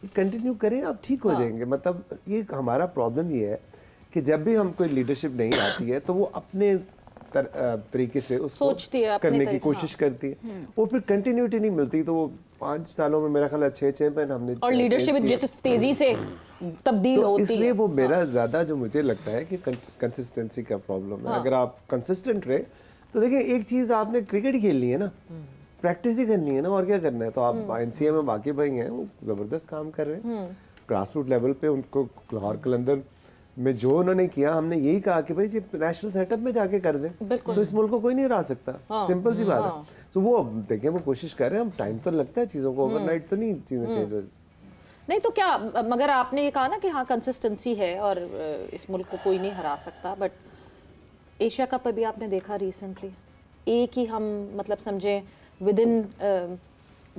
ये कंटिन्यू करें, आप ठीक हो जाएंगे। मतलब ये हमारा प्रॉब्लम ये है कि जब भी हम कोई लीडरशिप नहीं आती है तो वो अपने तरीके से उसको करने की कोशिश करती है, वो फिर कंटिन्यूटी नहीं मिलती। तो वो 5 सालों में मेरा ख्याल है 6 चैंपियन हमने, और लीडरशिप तेजी से तब्दील होती है। इसलिए वो मेरा ज्यादा जो मुझे लगता है कि कंसिस्टेंसी का प्रॉब्लम है। अगर आप कंसिस्टेंट रहे तो देखिए, एक चीज आपने क्रिकेट ही खेलनी है ना, प्रैक्टिस ही करनी है ना, और क्या करना है। तो आप एनसीए में बाकी भाई हैं, वो जबरदस्त काम कर रहे हैं ग्रास रूट लेवल पे। उनको लाहौर कलंदर में जो उन्होंने किया, हमने यही कहा कि भाई नेशनल सेटअप में जाके कर दें तो इस मुल्क को कोई नहीं हरा सकता। सिंपल सी बात है। तो वो देखिए वो कोशिश कर रहे हैं। हम टाइम तो लगता है चीज़ों को, ओवरनाइट तो नहीं चीज़ें चेंज हो। नहीं तो क्या, मगर आपने ये कहा ना कि हाँ कंसिस्टेंसी है और इस मुल्क को कोई नहीं हरा सकता, बट एशिया कप अभी आपने देखा रिसेंटली, एक ही हम मतलब समझे विद इन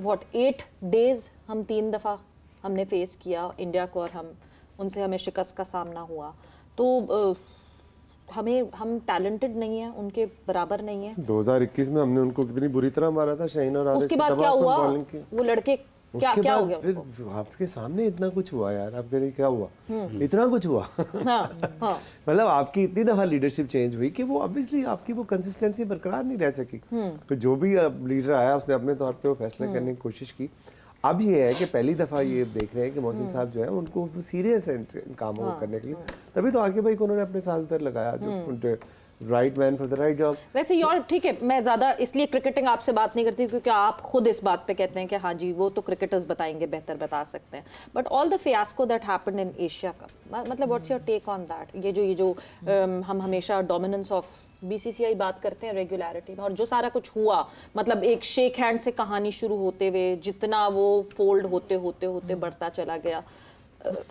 8 डेज हम 3 दफ़ा हमने फेस किया इंडिया को, और हमें शिकस्त का सामना हुआ। तो हम टैलेंटेड नहीं है, उनके बराबर नहीं है। 2021 में हमने उनको कितनी बुरी तरह मारा था शाहीन और आरिस। उसके बाद क्या हुआ, वो लड़के क्या हो गया उनको? आपके सामने इतना कुछ हुआ यार, आपके लिए क्या हुआ, इतना कुछ हुआ। मतलब आपकी इतनी दफा लीडरशिप चेंज हुई कि वो ऑब्वियसली आपकी वो कंसिस्टेंसी बरकरार नहीं रह सकी। तो जो भी लीडर आया उसने अपने तौर पे वो फैसले करने की कोशिश की। अब ये है कि पहली दफ़ा ये देख रहे हैं कि मोहसिन साहब जो है उनको सीरियस है इन कामों को करने के लिए, तभी तो आके भाई को उन्होंने अपने साथ उधर लगाया, जो right man for the right job. वैसे यार ठीक है, मैं ज़्यादा इसलिए क्रिकेटिंग आपसे बात नहीं करती क्योंकि आप खुद इस बात पे कहते हैं कि हाँ जी वो तो क्रिकेटर्स बताएंगे, बेहतर बता सकते हैं, but all the fiasco that happened in Asia cup, मतलब what's your take on that? ये जो हम हमेशा डोमिनेंस ऑफ बीसीसीआई बात करते हैं रेगुलरिटी में, और जो सारा कुछ हुआ, मतलब एक शेक हैंड से कहानी शुरू होते हुए जितना वो फोल्ड होते होते होते बढ़ता चला गया,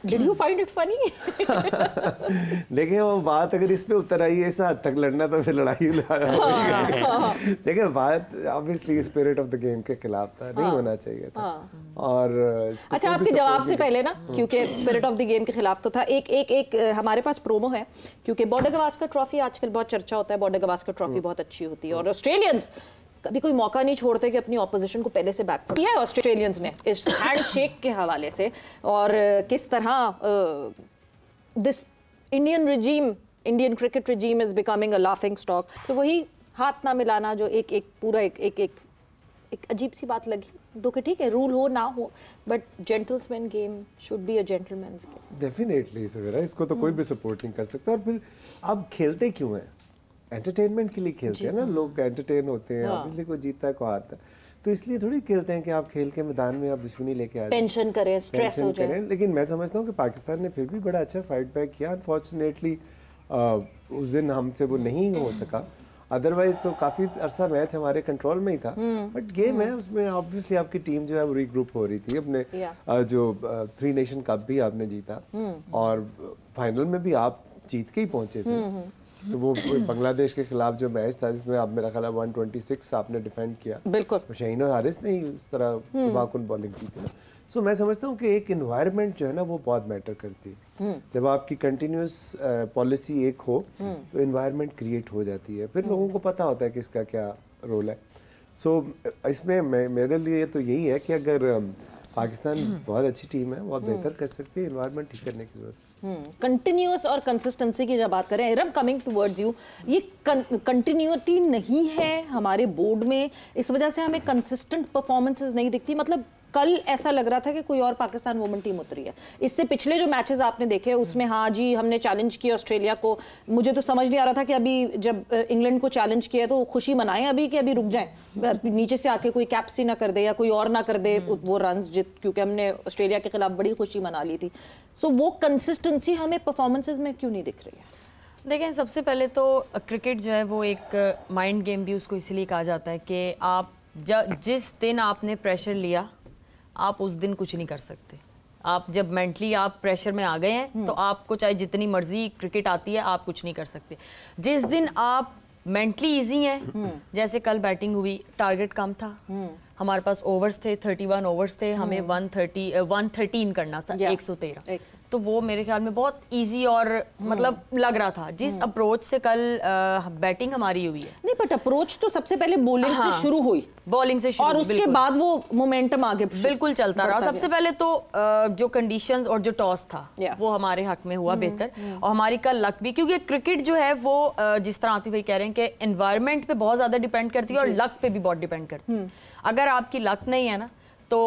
did you find it funny? देखिए वो बात अगर इस पे उतर आई है, ऐसा हद तक लड़ना तो फिर लड़ाई देखिए बात obviously spirit of the game के खिलाफ था, नहीं होना चाहिए था। और अच्छा, आपके जवाब से पहले ना, क्योंकि स्पिरिट ऑफ द गेम के खिलाफ तो था, एक हमारे पास प्रोमो है, क्योंकि बॉर्डर गवास्कर ट्रॉफी आजकल बहुत चर्चा होता है, बॉर्डर गवास्कर ट्रॉफी बहुत अच्छी होती है, और ऑस्ट्रेलियंस कभी कोई मौका नहीं छोड़ते कि अपनी ऑपोजिशन को पहले से बैक किया है ऑस्ट्रेलियंस ने इस हैंडशेक के हवाले से, और किस तरह this Indian cricket regime is becoming a laughing stock. So वही हाथ ना मिलाना जो एक अजीब सी बात लगी, दो कि ठीक है रूल हो ना हो, but gentleman game should be a gentleman's game. Definitely Sawera, इसको तो कोई भी सपोर्ट नहीं कर सकता। और फिर आप खेलते क्यों हैं? एंटरटेनमेंट के लिए खेलते हैं ना, लोग एंटरटेन होते हैं, ऑब्वियसली कोई जीतता है कोई हारता है, तो इसलिए थोड़ी खेलते हैं कि आप खेल के मैदान में आप दुश्मनी लेके आ टेंशन करें, स्ट्रेस हो जाए। लेकिन मैं समझता हूँ कि पाकिस्तान ने फिर भी बड़ा अच्छा फाइट बैक किया। अनफॉर्चुनेटली उस दिन हमसे वो नहीं हो सका, अदरवाइज तो काफ़ी अरसा मैच हमारे कंट्रोल में ही था। बट गेम है, उसमें ऑब्वियसली आपकी टीम जो है वो रीग्रुप हो रही थी। अपने जो 3 नेशन कप भी आपने जीता और फाइनल में भी आप जीत के ही पहुंचे थे। तो वो बांग्लादेश के खिलाफ जो मैच था जिसमें आप मेरा ख्याल है 126 आपने डिफेंड किया, बिल्कुल शाहीन और हारिस ने उस तरह तबाहकुन बॉलिंग की थी ना। सो मैं समझता हूँ कि एक इन्वायरमेंट जो है ना वो बहुत मैटर करती है। जब आपकी कंटिन्यूस पॉलिसी एक हो तो इन्वायरमेंट क्रिएट हो जाती है, फिर लोगों को पता होता है कि इसका क्या रोल है। सो इसमें मेरे लिए तो यही है कि अगर पाकिस्तान बहुत अच्छी टीम है, बहुत बेहतर कर सकती है, इन्वायरमेंट ठीक करने की जरूरत। कंटिन्यूअस और कंसिस्टेंसी की जब बात करें, इरम कमिंग टुवर्ड्स यू, ये कंटिन्यूटी नहीं है हमारे बोर्ड में, इस वजह से हमें कंसिस्टेंट परफॉर्मेंसेस नहीं दिखती। मतलब कल ऐसा लग रहा था कि कोई और पाकिस्तान वुमेन टीम उतरी है। इससे पिछले जो मैचेस आपने देखे उसमें हाँ जी हमने चैलेंज किया ऑस्ट्रेलिया को, मुझे तो समझ नहीं आ रहा था कि अभी जब इंग्लैंड को चैलेंज किया तो खुशी मनाएं अभी कि अभी रुक जाएं, नीचे से आके कोई कैप्सी ना कर दे या कोई और ना कर दे वो रन्स जित, क्योंकि हमने ऑस्ट्रेलिया के खिलाफ बड़ी खुशी मना ली थी। सो वो कंसिस्टेंसी हमें परफॉर्मेंसेज में क्यों नहीं दिख रही है? देखें, सबसे पहले तो क्रिकेट जो है वो एक माइंड गेम भी उसको इसलिए कहा जाता है कि आप जिस दिन आपने प्रेशर लिया आप उस दिन कुछ नहीं कर सकते। आप जब मेंटली आप प्रेशर में आ गए हैं तो आपको चाहे जितनी मर्जी क्रिकेट आती है आप कुछ नहीं कर सकते। जिस दिन आप मेंटली इजी हैं, जैसे कल बैटिंग हुई, टारगेट कम था, हमारे पास ओवर्स थे 31 ओवर्स थे, हमें 113 करना था, 113, तो वो मेरे ख्याल में बहुत इजी और मतलब लग रहा था जिस अप्रोच से कल बैटिंग हमारी हुई है। नहीं बट अप्रोच तो सबसे पहले बॉलिंग से शुरू हुई, बॉलिंग से शुरू, और उसके बाद वो मोमेंटम आगे बिल्कुल चलता रहा। सबसे पहले तो जो कंडीशंस और जो टॉस था वो हमारे हक में हुआ बेहतर, और हमारी कल लक भी, क्योंकि क्रिकेट जो है वो जिस तरह आतिफ भाई कह रहे हैं कि एनवायरनमेंट पे बहुत ज्यादा डिपेंड करती है और लक पे भी बहुत डिपेंड करती है। अगर आपकी लक नहीं है ना तो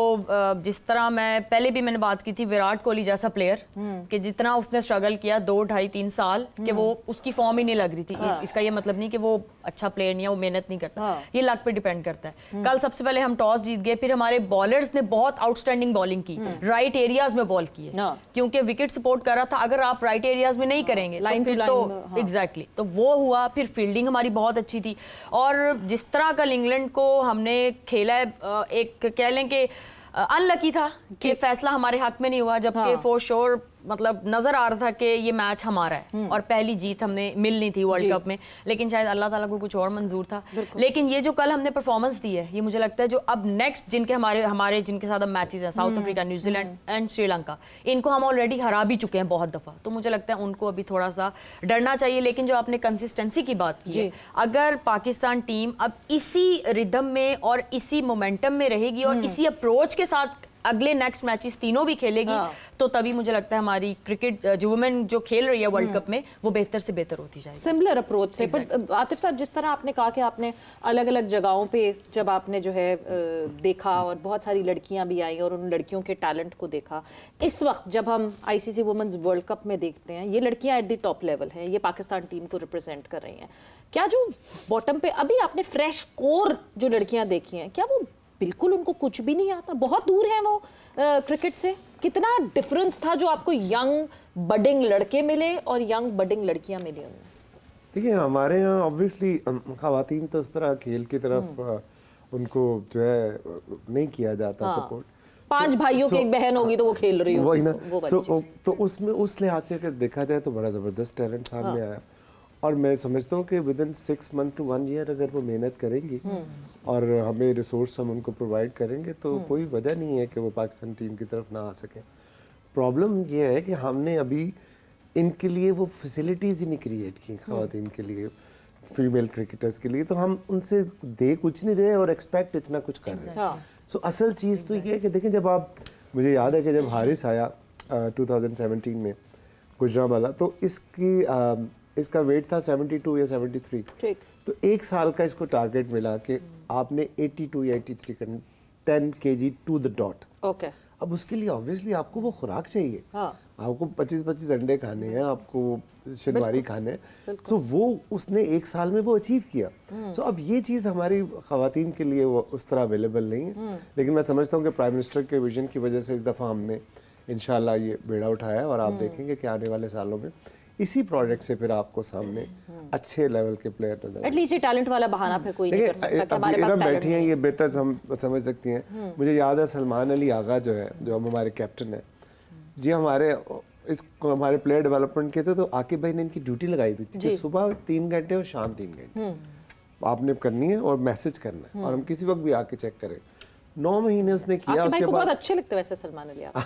जिस तरह मैंने भी बात की थी, विराट कोहली जैसा प्लेयर कि जितना उसने स्ट्रगल किया 2, 2.5, 3 साल कि वो उसकी फॉर्म ही नहीं लग रही थी। इसका ये मतलब नहीं कि वो अच्छा प्लेयर नहीं है, वो मेहनत नहीं करता, ये लक पे डिपेंड करता है। कल सबसे पहले हम टॉस जीत गए, फिर हमारे बॉलर्स ने बहुत आउटस्टैंडिंग बॉलिंग की, राइट एरियाज में बॉल किए, क्योंकि विकेट सपोर्ट कर रहा था। अगर आप राइट एरियाज में नहीं करेंगे तो एग्जैक्टली तो वो हुआ। फिर फील्डिंग हमारी बहुत अच्छी थी, और जिस तरह कल इंग्लैंड को हमने खेला है, एक कह लें कि अनलकी था कि फैसला हमारे हक में नहीं हुआ, जबकि फॉर श्योर मतलब नजर आ रहा था कि ये मैच हमारा है और पहली जीत हमने मिलनी थी वर्ल्ड कप में, लेकिन शायद अल्लाह ताला को कुछ और मंजूर था। लेकिन ये जो कल हमने परफॉर्मेंस दी है, ये मुझे लगता है जो अब नेक्स्ट जिनके हमारे जिनके साथ अब मैचेस हैं, south Africa, New Zealand and Sri Lanka, इनको हम ऑलरेडी हरा भी चुके हैं बहुत दफा, तो मुझे लगता है उनको अभी थोड़ा सा डरना चाहिए। लेकिन जो आपने कंसिस्टेंसी की बात की है, अगर पाकिस्तान टीम अब इसी रिदम में और इसी मोमेंटम में रहेगी और इसी अप्रोच के साथ अगले नेक्स्ट मैचेस तीनों भी खेलेगी, तो तभी मुझे लगता है हमारी क्रिकेट जो वुमेन जो खेल रही है वर्ल्ड कप में वो बेहतर से बेहतर होती जाएगी सिमिलर अप्रोच से। बट आतिफ साहब, जिस तरह आपने कहा कि आपने अलग अलग जगहों पे जब आपने जो है देखा और बहुत सारी लड़कियां भी आई और उन लड़कियों के टैलेंट को देखा, इस वक्त जब हम आईसीसी वुमेन्स वर्ल्ड कप में देखते हैं, ये लड़कियां एट द टॉप लेवल हैं, ये पाकिस्तान टीम को रिप्रेजेंट कर रही हैं, क्या जो बॉटम पे अभी आपने फ्रेश कोर जो लड़कियां देखी हैं, क्या वो बिल्कुल उनको कुछ भी नहीं आता, बहुत दूर हैं वो क्रिकेट से? कितना डिफरेंस था जो आपको यंग बडिंग लड़के मिले और यंग बडिंग लड़कियां मिली उनमें? देखिए, हमारे यहाँ ऑब्वियसली खवातीन तो उस तरह खेल की तरफ उनको जो है नहीं किया जाता सपोर्ट। 5 भाइयों की एक बहन होगी तो वो खेल रही होगी, वही ना। तो उसमें उस लिहाज से अगर देखा जाए तो बड़ा ज़बरदस्त टैलेंट सामने आया, और मैं समझता हूँ कि with in 6 month to 1 year अगर वो मेहनत करेंगी और हमें रिसोर्स हम उनको प्रोवाइड करेंगे तो कोई वजह नहीं है कि वो पाकिस्तान टीम की तरफ ना आ सके। प्रॉब्लम ये है कि हमने अभी इनके लिए वो फैसिलिटीज़ ही नहीं क्रिएट की ख़वातीन के लिए, फीमेल क्रिकेटर्स के लिए, तो हम उनसे दे कुछ नहीं रहे और एक्सपेक्ट इतना कुछ कर रहे हैं। सो असल चीज़ तो ये है कि देखें, जब आप, मुझे याद है कि जब हारिस आया 2017 में गुजरांवाला, तो इसका वेट था 72 या 73, तो 1 साल का इसको टारगेट मिला कि आपने 82 या 83 करना, 10 kg टू द डॉट। अब उसके लिए ऑब्वियसली आपको वो खुराक चाहिए, आपको 25-25 अंडे खाने हैं, आपको शनिवारी खाने हैं, सो वो उसने 1 साल में वो अचीव किया। सो अब ये चीज़ हमारी ख़वातीन के लिए वो उस तरह अवेलेबल नहीं है, लेकिन मैं समझता हूँ कि प्राइम मिनिस्टर के विजन की वजह से इस दफ़ा हमने इंशाल्लाह ये बेड़ा उठाया, और आप देखेंगे कि आने वाले सालों में इसी प्रोजेक्ट से फिर आपको सामने अच्छे लेवल के प्लेयर नजर एटलीस्ट ये टैलेंट वाला बहाना फिर कोई नहीं कर सकता कि हमारे पास बैठी हैं, ये बेहतर समझ सकती हैं। मुझे याद है सलमान अली आगा जो है, जो हम हमारे कैप्टन है जी, हमारे प्लेयर डेवलपमेंट के थे, तो आकिब भाई ने इनकी ड्यूटी लगाई हुई थी, सुबह 3 घंटे और शाम 3 घंटे आपने करनी है और मैसेज करना है, और हम किसी वक्त भी आके चेक करें। 9 महीने उसने किया। उसके बाद बहुत अच्छे लगते वैसे सलमान अली आप।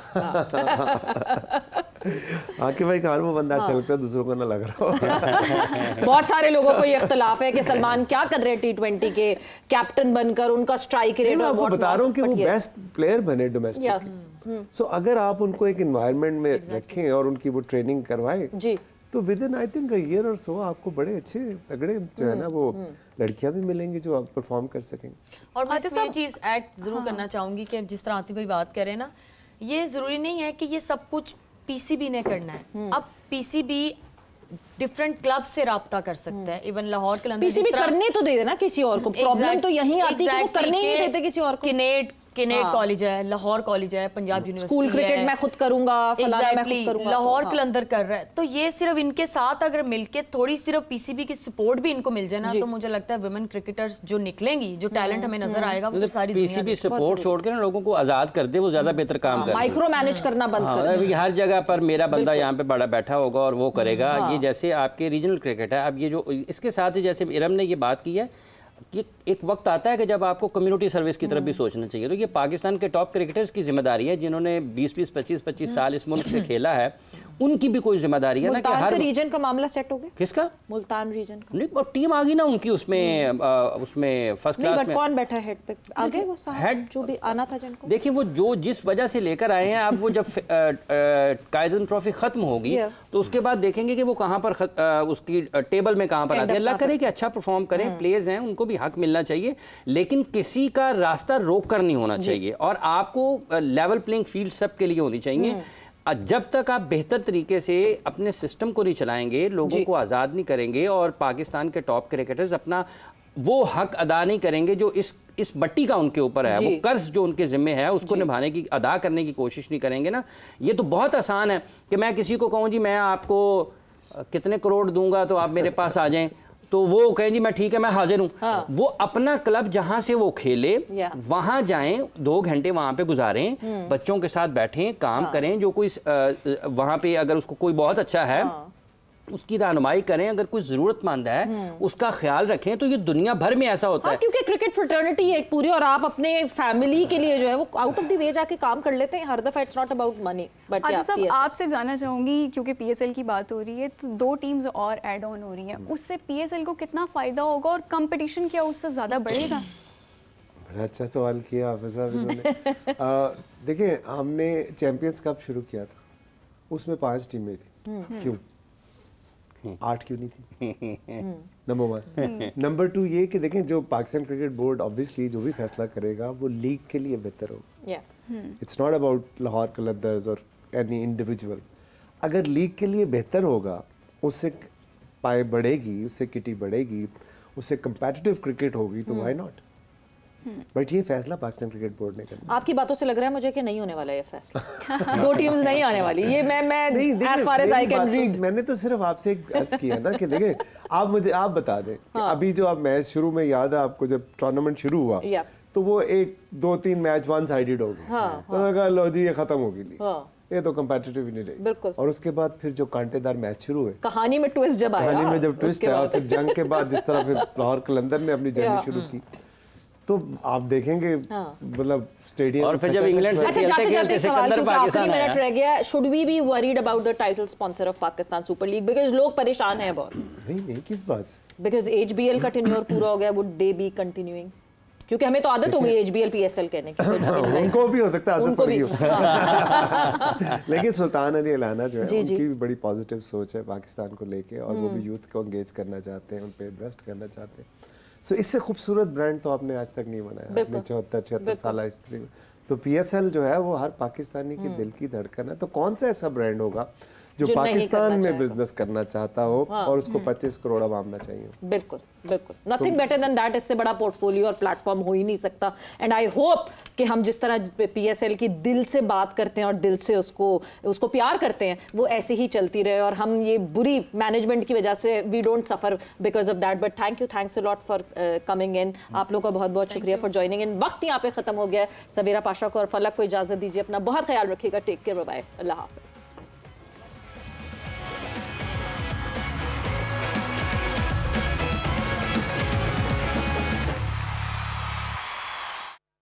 आकिब भाई का वो बंदा अच्छा लगता है, दूसरों को ना लग रहा हो। बहुत सारे लोगों को ये इख्तलाफ है कि सलमान क्या कर रहे हैं T20 के कैप्टन बनकर, उनका स्ट्राइक रेट। मैं आपको बता रहा हूँ कि वो बेस्ट प्लेयर बने डोमेस्टिक। सो अगर आप उनको एक एनवायरनमेंट में रखें और उनकी वो ट्रेनिंग करवाएं जी, तो with in I think year और सो आपको बड़े अच्छे तगड़े जो है ना वो लड़कियां भी मिलेंगी जो आप परफॉर्म कर सकेंगे। और मैं इसमें ये चीज़ ऐड जरूर करना चाहूँगी कि जिस तरह आतिफ भाई बात कर रहे हैं ना, ये ज़रूरी नहीं है कि ये सब कुछ पीसीबी ने करना है। अब पीसीबी डिफरेंट क्लब से राब्ता कर सकता है। इवन लाहौर के अंदर पीसीबी करने तो दे देना किसी और को, प्रॉब्लम तो यही आती है कि वो करने ही नहीं देते किसी और को। किनेट कॉलेज है, लाहौर कॉलेज है, पंजाब यूनिवर्सिटी, स्कूल क्रिकेट मैं खुद करूंगा, फलाना मैं खुद करूंगा, लाहौर के अंदर कर रहा है। तो ये सिर्फ इनके साथ अगर मिलके थोड़ी सिर्फ पीसीबी की सपोर्ट भी इनको मिल जाए ना, तो मुझे लगता है वुमेन क्रिकेटर्स जो निकलेंगी, जो टैलेंट हमें नजर आएगा, वो सारी पीसीबी सपोर्ट छोड़ के ना लोगों को आजाद कर दे, वो ज्यादा बेहतर काम करे। माइक्रो मैनेज करना बंद कर दे। हर जगह पर मेरा बंदा यहाँ पे बड़ा बैठा होगा और वो करेगा। ये जैसे आपके रीजनल क्रिकेट है, अब ये जो इसके साथ ही जैसे इरम ने ये बात की है कि एक वक्त आता है कि जब आपको कम्युनिटी सर्विस की तरफ भी सोचना चाहिए। तो ये पाकिस्तान के टॉप क्रिकेटर्स की जिम्मेदारी है, जिन्होंने 20-20, 25-25 साल इस मुल्क से खेला है, उनकी भी कोई जिम्मेदारी है ना कि हर रीजन का मामला सेट हो गया। किसका? मुल्तान रीजन का। नहीं, और टीम आ गई ना उनकी उसमें फर्स्ट क्लास में। कौन बैठा हेड पे आगे? वो हेड जो भी आना था जिनको। देखिए वो जो जिस वजह से लेकर आए हैं, अब वो जब कायदन ट्रॉफी खत्म होगी तो उसके बाद देखेंगे कि वो कहाँ पर उसकी टेबल में कहाँ पर आती है। अल्लाह करे कि अच्छा परफॉर्म करें, प्लेयर्स हैं उनको भी हक मिलना चाहिए, लेकिन किसी का रास्ता रोक कर नहीं होना चाहिए और आपको लेवल प्लेइंग फील्ड सबके लिए होनी चाहिए। जब तक आप बेहतर तरीके से अपने सिस्टम को नहीं चलाएंगे, लोगों को आज़ाद नहीं करेंगे और पाकिस्तान के टॉप क्रिकेटर्स अपना वो हक अदा नहीं करेंगे जो इस बट्टी का उनके ऊपर है, वो कर्ज जो उनके जिम्मे है उसको निभाने की, अदा करने की कोशिश नहीं करेंगे ना। ये तो बहुत आसान है कि मैं किसी को कहूँ जी मैं आपको कितने करोड़ दूंगा तो आप मेरे पास आ जाएं, तो वो कहें जी मैं ठीक है मैं हाजिर हूँ। वो अपना क्लब जहां से वो खेले वहां जाएं, 2 घंटे वहां पे गुजारें, बच्चों के साथ बैठें, काम करें, जो कोई वहां पे अगर उसको कोई बहुत अच्छा है उसकी रहनुमाई करें, अगर कोई जरूरतमंद है उसका ख्याल रखें। तो ये दुनिया भर में ऐसा होता है क्योंकि क्रिकेट फ्रेटर्निटी है एक पूरी, और आप अपने फैमिली के लिए जो है वो आउट ऑफ द वे जाके काम कर लेते हैं। हर दफा it's not about money. But आपसे जानना चाहूंगी, क्योंकि पीएसएल की बात हो रही है, तो 2 टीम्स और ऐड ऑन हो रही हैं, उससे पीएसएल को कितना फायदा होगा और कंपटीशन क्या उससे ज्यादा बढ़ेगा? बड़ा अच्छा सवाल किया हाफिज साहब इन्होंने। देखिए हमने चैंपियंस कप शुरू किया था, उसमें 5 टीमें थी, क्यों 8 क्यों नहीं थी? नंबर 1। नंबर 2 ये कि देखें जो पाकिस्तान क्रिकेट बोर्ड ऑब्वियसली जो भी फैसला करेगा वो लीग के लिए बेहतर होगा। It's not about Lahore Qalandars और एनी इंडिविजुअल। अगर लीग के लिए बेहतर होगा, उससे पाए बढ़ेगी, उससे किटी बढ़ेगी, उससे कंपेटिटिव क्रिकेट होगी, तो व्हाई नॉट। बट ये फैसला पाकिस्तान क्रिकेट बोर्ड ने करना। आपकी बातों से लग रहा है मुझे कि नहीं होने वाला ये फैसला। 2 टीम्स नहीं आने वाली। ये मैं as far as I can read। मैंने तो सिर्फ आपसे एक अर्ज किया ना कि देखें आप बता दें कि अभी जो आप मैच शुरू में याद है आपको, जब टूर्नामेंट शुरू हुआ तो वो 1, 2, 3 मैच वन साइडेड हो गए। तो लगा लो जी ये खत्म हो गई, ये तो कंपेटिटिव ही नहीं रही। बिल्कुल। और उसके बाद फिर जो कांटेदार मैच शुरू हुए, कहानी में ट्विस्ट जब आया, कहानी में जब ट्विस्ट आया, फिर जंग के बाद जिस तरह फिर लाहौर कलंदर ने अपनी जर्नी शुरू की, तो आप देखेंगे मतलब स्टेडियम। और फिर जब इंग्लैंड से खेलते सिकंदर पाकिस्तान आया, मिनट रह गया, should we be worried about the title sponsor of Pakistan Super League? Because लोग परेशान हैं बहुत। नहीं किस बात से? बिकॉज़ एचबीएल का टेन्योर पूरा हो गया, वुड दे बी कंटिन्यूइंग? क्योंकि हमें तो आदत हो गई एचबीएल पीएसएल कहने की। उनको भी हो सकता है, उनको भी। लेकिन सुल्तान अली अलाना जो है उनकी भी बड़ी पॉजिटिव सोच है पाकिस्तान को लेके, और वो भी यूथ को एंगेज करना चाहते हैं, उन पे इन्वेस्ट करना चाहते हैं। सो इससे खूबसूरत ब्रांड तो आपने आज तक नहीं बनाया अपने 74-76 साल हिस्ट्री में। तो पीएसएल जो है वो हर पाकिस्तानी के दिल की धड़कन है। तो कौन सा ऐसा ब्रांड होगा जो पाकिस्तान में बिजनेस करना चाहता हो और उसको 25 करोड़ आवाम चाहिए। बिल्कुल बिल्कुल, नथिंग बेटर देन दैट। इससे बड़ा पोर्टफोलियो और प्लेटफॉर्म हो ही नहीं सकता। एंड आई होप कि हम जिस तरह PSL की दिल से बात करते हैं और दिल से उसको प्यार करते हैं, वो ऐसे ही चलती रहे और हम ये बुरी मैनेजमेंट की वजह से we don't suffer because of that. But thanks a lot for coming in. आप लोगों का बहुत बहुत शुक्रिया फॉर ज्वाइनिंग इन। वक्त यहाँ पे खत्म हो गया है। सवेरा पाशा को और फलक को इजाजत दीजिए। अपना बहुत ख्याल रखिएगा। टेक केयर, बाय, अल्लाह हाफ़िज़।